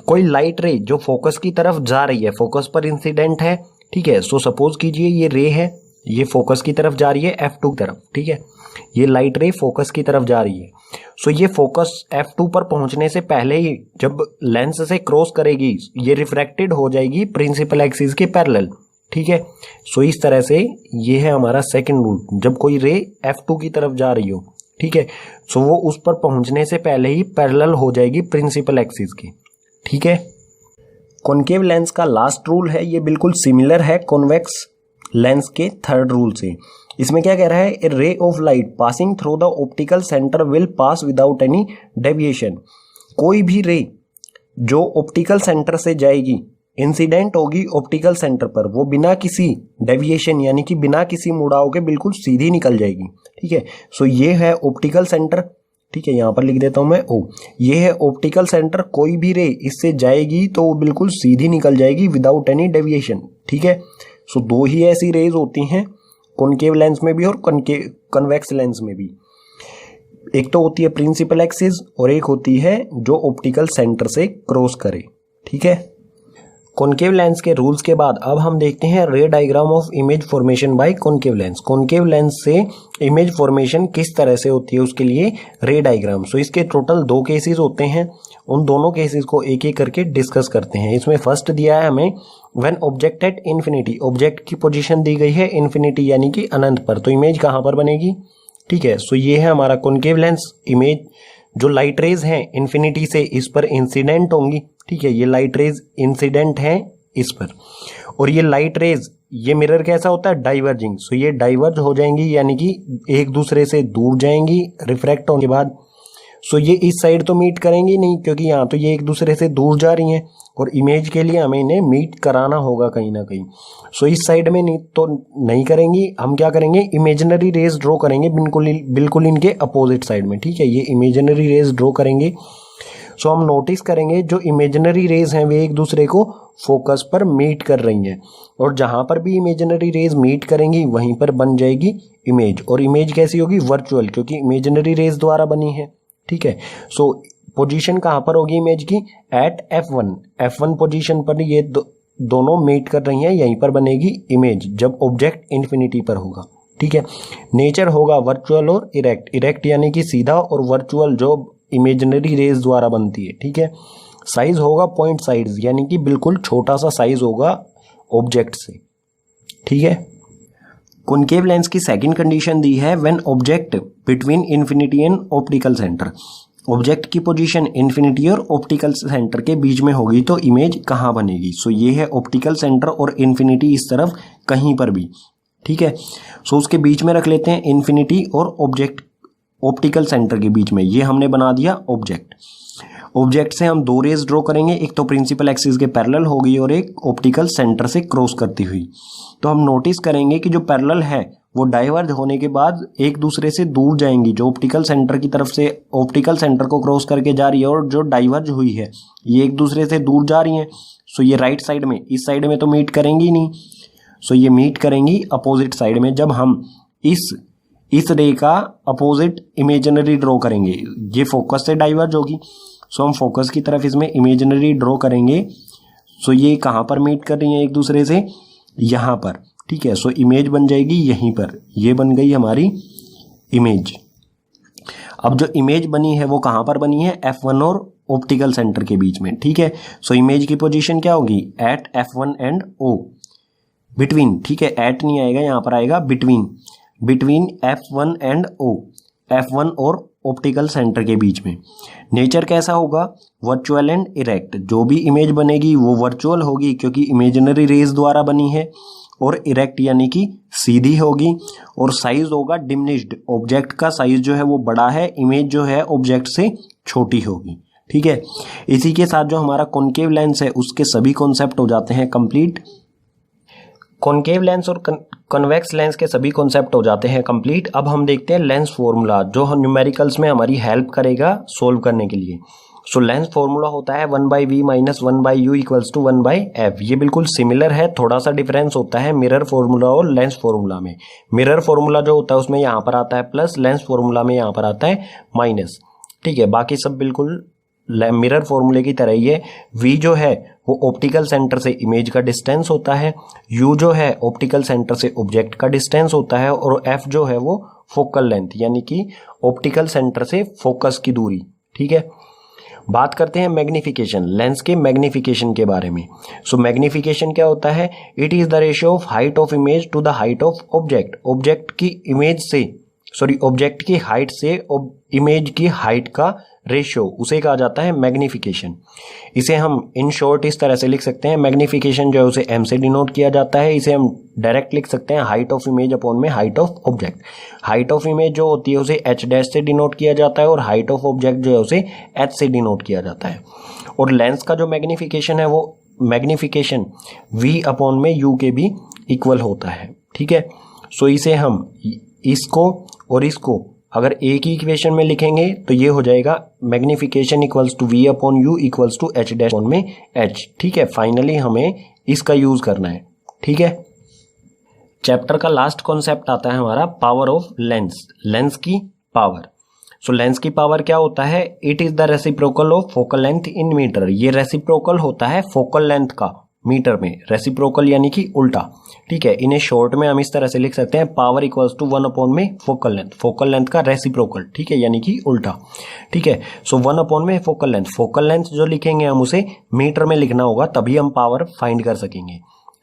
कोई लाइट रे जो फोकस की तरफ जा रही है, फोकस पर इंसिडेंट है, ठीक है। सो सपोज कीजिए ये रे है, ये फोकस की तरफ जा रही है F2 की तरफ, ठीक है। ये लाइट रे फोकस की तरफ जा रही है, सो ये फोकस F2 पर पहुंचने से पहले ही जब लेंस से क्रॉस करेगी ये रिफ्रैक्टेड हो जाएगी प्रिंसिपल एक्सिस के पैरेलल, ठीक है। सो इस तरह से ये है हमारा सेकंड रूल, जब कोई रे F2 की तरफ जा रही हो, ठीक है, सो वो उस पर पहुंचने से पहले ही पैरेलल हो जाएगी प्रिंसिपल एक्सिस के, ठीक है। कॉनकेव लेंस का लास्ट रूल है, ये बिल्कुल सिमिलर है कॉन्वेक्स लेंस के थर्ड रूल से। इसमें क्या कह रहा है, a ray of light passing through the optical centre will pass without any deviation. कोई भी रे जो ऑप्टिकल सेंटर से जाएगी, इंसिडेंट होगी ऑप्टिकल सेंटर पर, वो बिना किसी डेविएशन यानी कि बिना किसी मुड़ाव के बिल्कुल सीधी निकल जाएगी, ठीक है। सो ये है ऑप्टिकल सेंटर, ठीक है, यहां पर लिख देता हूं मैं ओ, ये है ऑप्टिकल सेंटर। कोई भी रे इससे जाएगी तो वो बिल्कुल सीधी निकल जाएगी विदाउट एनी डेविएशन, ठीक है। सो 2 ही ऐसी रेज होती हैं कॉनकेव लेंस में भी और कन्वेक्स लेंस में भी। एक तो होती है प्रिंसिपल एक्सिस और एक होती है जो ऑप्टिकल सेंटर से क्रॉस करे, ठीक है। कॉनकेव लेंस के रूल्स के बाद अब हम देखते हैं रे diagram of image formation by concave lens. Concave lens से इमेज फॉर्मेशन किस तरह से होती है उसके लिए रे डायग्राम। सो इसके टोटल 2 केसेस होते हैं, उन दोनों केसेस को एक एक करके डिस्कस करते हैं। इसमें फर्स्ट दिया है हमें when object at infinity, object की पोजीशन दी गई है इन्फिनिटी यानी कि अनंत पर, तो इमेज कहां पर बनेगी, ठीक है। सो ये है हमारा कॉनकेव लेंस। इमेज जो लाइट रेज हैं इन्फिनिटी से इस पर इंसिडेंट होंगी, ठीक है, ये लाइट रेज इंसिडेंट हैं इस पर, और ये लाइट रेज, ये मिरर कैसा होता है, डाइवर्जिंग। सो ये डाइवर्ज हो जाएंगी यानी कि एक दूसरे से दूर जाएंगी रिफ्रैक्ट होने के बाद। सो ये इस साइड तो मीट करेंगी नहीं, क्योंकि यहाँ तो ये एक दूसरे से दूर जा रही हैं और इमेज के लिए हमें इन्हें मीट कराना होगा कहीं ना कहीं। सो इस साइड में नहीं तो नहीं करेंगी, हम क्या करेंगे, इमेजिनरी रेज ड्रॉ करेंगे बिल्कुल इनके अपोजिट साइड में, ठीक है। ये इमेजिनरी रेज ड्रॉ करेंगे। सो हम नोटिस करेंगे जो इमेजिनरी रेज हैं वे एक दूसरे को फोकस पर मीट कर रही हैं, और जहां पर भी इमेजिनरी रेज मीट करेंगी वहीं पर बन जाएगी इमेज। और इमेज कैसी होगी, वर्चुअल, क्योंकि इमेजिनरी रेज द्वारा बनी है, ठीक है। सो पोजीशन कहां पर होगी इमेज की, एट F1 पोजीशन पर ये दोनों मीट कर रही हैं, यहीं पर बनेगी इमेज जब ऑब्जेक्ट इन्फिनिटी पर होगा, ठीक है। नेचर होगा वर्चुअल और इरेक्ट यानी कि सीधा, और वर्चुअल जो इमेजिनरी रेज द्वारा बनती है, ठीक है। साइज होगा पॉइंट साइज यानी कि बिल्कुल छोटा सा साइज होगा ऑब्जेक्ट से, ठीक है। कॉनकेव लेंस की सेकंड कंडीशन दी है when object between infinity and optical centre. Object की पोजीशन इन्फिनिटी और ऑप्टिकल सेंटर के बीच में होगी तो इमेज कहाँ बनेगी। सो ये है ऑप्टिकल सेंटर और इन्फिनिटी इस तरफ कहीं पर भी, ठीक है। सो उसके बीच में रख लेते हैं इन्फिनिटी और ऑब्जेक्ट, ऑप्टिकल सेंटर के बीच में ये हमने बना दिया ऑब्जेक्ट। ऑब्जेक्ट से हम दो रेज ड्रॉ करेंगे, एक तो प्रिंसिपल एक्सिस के पैरेलल होगी और एक ऑप्टिकल सेंटर से क्रॉस करती हुई। तो हम नोटिस करेंगे कि जो पैरेलल है वो डाइवर्ज होने के बाद एक दूसरे से दूर जाएंगी। जो ऑप्टिकल सेंटर की तरफ से ऑप्टिकल सेंटर को क्रॉस करके जा रही है और जो डाइवर्ज हुई है ये एक दूसरे से दूर जा रही हैं। सो ये राइट साइड में, इस साइड में तो मीट करेंगी नहीं, सो ये मीट करेंगी अपोजिट साइड में। जब हम इस रे का अपोजिट इमेजिनरी ड्रॉ करेंगे, ये फोकस से डाइवर्ज होगी, सो हम फोकस की तरफ इसमें इमेजिनरी ड्रॉ करेंगे। सो ये कहाँ पर मीट कर रही हैं एक दूसरे से, यहाँ पर, ठीक है। सो इमेज बन जाएगी यहीं पर, ये बन गई हमारी इमेज। अब जो इमेज बनी है वो कहाँ पर बनी है, F1 और ऑप्टिकल सेंटर के बीच में, ठीक है। सो इमेज की पोजीशन क्या होगी, eight F1 and O, between, ठीक है। एट नहीं आएगा, यहाँ पर आएगा between F1 and O, F1 और ऑप्टिकल सेंटर के बीच में। नेचर कैसा होगा, वर्चुअल एंड इरेक्ट। जो भी इमेज बनेगी वो वर्चुअल होगी क्योंकि इमेजिनरी रेज द्वारा बनी है, और इरेक्ट यानी कि सीधी होगी, और साइज होगा डिमिनिश्ड। ऑब्जेक्ट का साइज जो है वो बड़ा है, इमेज जो है ऑब्जेक्ट से छोटी होगी, ठीक है। इसी के साथ जो हमारा कॉनकेव लेंस है उसके सभी कॉन्सेप्ट हो जाते हैं कंप्लीट। कॉनकेव लेंस और कन्वेक्स लेंस के सभी कॉन्सेप्ट हो जाते हैं कंप्लीट। अब हम देखते हैं लेंस फॉर्मूला, जो हम न्यूमेरिकल्स में हमारी हेल्प करेगा सोल्व करने के लिए। सो लेंस फॉर्मूला होता है 1/v minus 1/u equals to 1/f। ये बिल्कुल सिमिलर है, थोड़ा सा डिफरेंस होता है मिरर फॉर्मूला और लेंस फॉर्मूला में। मिरर फॉर्मूला जो होता है उसमें यहाँ पर आता है प्लस, लेंस फॉर्मूला में यहाँ पर आता है माइनस, ठीक है। बाकी सब बिल्कुल मिरर फॉर्मूले की तरह ही है। v जो है वो ऑप्टिकल सेंटर से इमेज का डिस्टेंस होता है, u जो है ऑप्टिकल सेंटर से ऑब्जेक्ट का डिस्टेंस होता है, और f जो है वो फोकल लेंथ यानी कि ऑप्टिकल सेंटर से फोकस की दूरी, ठीक है। बात करते हैं मैग्निफिकेशन, लेंस के मैग्निफिकेशन के बारे में। सो मैग्निफिकेशन क्या होता है, it is the ratio of height of image to the height of object. Object की हाइट से इमेज की हाइट का रेशियो, उसे कहा जाता है मैग्निफिकेशन। इसे हम इन शॉर्ट इस तरह से लिख सकते हैं, मैग्निफिकेशन जो है उसे m से डिनोट किया जाता है। इसे हम डायरेक्ट लिख सकते हैं हाइट ऑफ इमेज अपॉन में height of object. Height of image जो होती है उसे h डैश से डिनोट किया जाता है, और हाइट ऑफ ऑब्जेक्ट जो है उसे h से डिनोट किया जाता है। और लेंस का जो मैग्निफिकेशन है वो मैग्निफिकेशन v अपॉन में u के भी इक्वल होता है, ठीक है। सो इसे हम इसको और इसको अगर एक ही इक्वेशन में लिखेंगे तो ये हो जाएगा magnification equals to v upon u equals to h dash upon में h, ठीक है। फाइनली हमें इसका यूज करना है, ठीक है। चैप्टर का लास्ट कॉन्सेप्ट आता है हमारा पावर ऑफ लेंस, लेंस की पावर। सो लेंस की पावर क्या होता है, it is the reciprocal of focal length in metre. ये रेसिप्रोकल होता है फोकल लेंथ का मीटर में, रेसिप्रोकल यानी कि उल्टा, ठीक है। इन्हें शॉर्ट में हम इस तरह से लिख सकते हैं, पावर इक्वल्स टू 1 अपॉन में फोकल लेंथ, फोकल लेंथ का रेसिप्रोकल, ठीक है, यानी कि उल्टा, ठीक है। सो 1 अपॉन में फोकल लेंथ, फोकल लेंथ जो लिखेंगे हम उसे मीटर में लिखना होगा, तभी हम पावर फाइंड कर सकेंगे,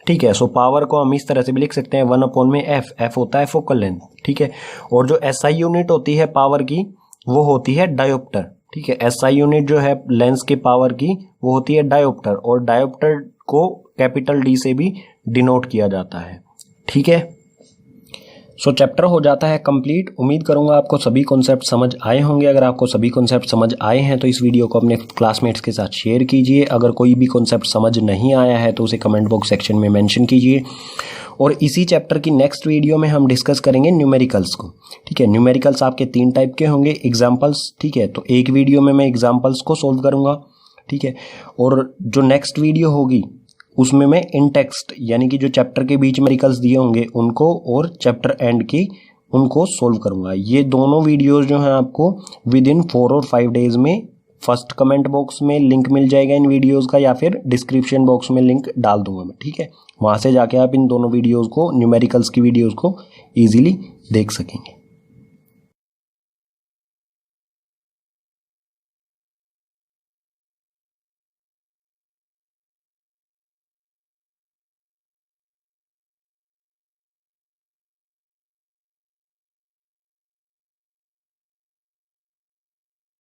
ठीक है। सो पावर को हम इस तरह से भी लिख सकते हैं 1 अपॉन में f होता है फोकल लेंथ, ठीक है। और जो SI यूनिट होती है पावर की वो होती है डायोप्टर, ठीक है। SI यूनिट जो है लेंस के पावर की वो होती है डायोप्टर, और डायोप्टर को कैपिटल D से भी डिनोट किया जाता है, ठीक है। सो चैप्टर हो जाता है कंप्लीट। उम्मीद करूंगा आपको सभी कॉन्सेप्ट समझ आए होंगे। अगर आपको सभी कॉन्सेप्ट समझ आए हैं तो इस वीडियो को अपने क्लासमेट्स के साथ शेयर कीजिए। अगर कोई भी कॉन्सेप्ट समझ नहीं आया है तो उसे कमेंट बॉक्स सेक्शन में मेंशन कीजिए। और इसी चैप्टर की नेक्स्ट वीडियो में हम डिस्कस करेंगे न्यूमेरिकल्स को, ठीक है। न्यूमेरिकल्स आपके 3 टाइप के होंगे, एग्जाम्पल्स, ठीक है। तो एक वीडियो में मैं एग्जाम्पल्स को सोल्व करूंगा, ठीक है। और जो नेक्स्ट वीडियो होगी उसमें मैं इन टेक्स्ट यानी कि जो चैप्टर के बीच में न्यूमेरिकल्स दिए होंगे उनको और चैप्टर एंड की उनको सोल्व करूंगा। ये दोनों वीडियोस जो हैं आपको विद इन 4 और 5 डेज में फर्स्ट कमेंट बॉक्स में लिंक मिल जाएगा इन वीडियोस का, या फिर डिस्क्रिप्शन बॉक्स में लिंक डाल दूंगा मैं, ठीक है। वहां से जाके आप इन दोनों वीडियोस को, न्यूमेरिकल्स की वीडियोस को इजीली देख सकेंगे।